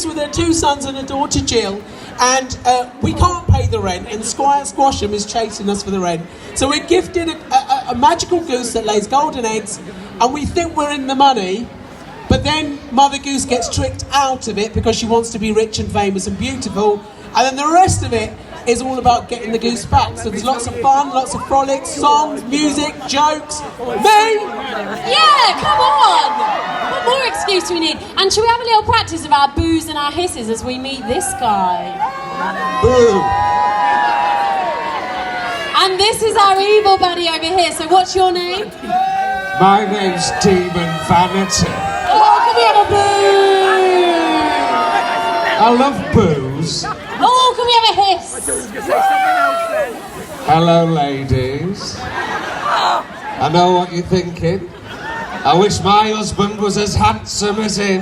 lives with her 2 sons and a daughter, Jill, and we can't pay the rent, and Squire Squasham is chasing us for the rent. So we're gifted a magical goose that lays golden eggs, and we think we're in the money, but then Mother Goose gets tricked out of it because she wants to be rich and famous and beautiful, and then the rest of it is all about getting the goose back. So there's lots of fun, lots of frolics, songs, music, jokes. Me? Yeah, come on! What more excuse do we need? And should we have a little practice of our boos and our hisses as we meet this guy? Boo! And this is our evil buddy over here. So what's your name? My name's Demon Vanity. Oh, can we have a boo? I love booze. Oh, can we have a hiss? Hello, ladies. I know what you're thinking. I wish my husband was as handsome as him.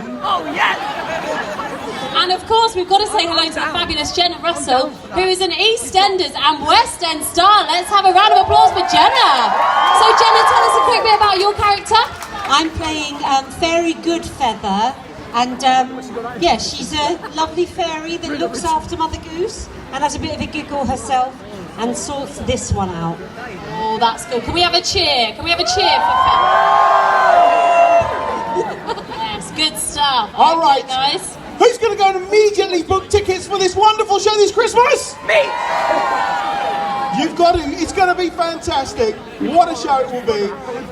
And of course, we've got to say hello to the fabulous Jenna Russell, who is an EastEnders and West End star. Let's have a round of applause for Jenna. So, Jenna, tell us a quick bit about your character. I'm playing Fairy Goodfeather, and yeah, she's a lovely fairy that looks after Mother Goose and has a bit of a giggle herself and sorts this one out. Oh, that's good. Can we have a cheer? Can we have a cheer for Yes, good stuff. All right, guys. Who's going to go and immediately book tickets for this wonderful show this Christmas? Me! You've got to. It's going to be fantastic. What a show it will be.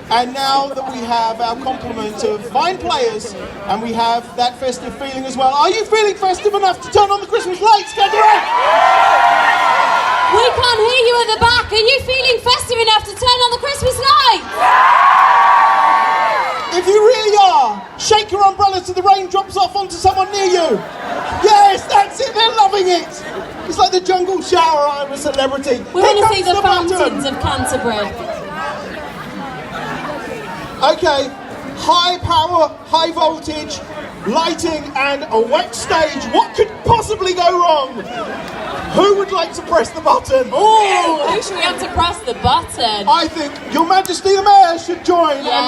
And now that we have our complement of fine players and we have that festive feeling as well, are you feeling festive enough to turn on the Christmas lights, Canterbury? We can't hear you at the back. Are you feeling festive enough to turn on the Christmas lights? If you really are, shake your umbrella so the rain drops off onto someone near you. Yes, that's it. They're loving it. It's like the jungle shower. I'm a celebrity. We want to see the button. fountains of Canterbury. Okay, high power, high voltage, lighting and a wet stage. What could possibly go wrong? Who would like to press the button? Oh, who should we have to press the button? I think Your Majesty the Mayor should join. Yeah.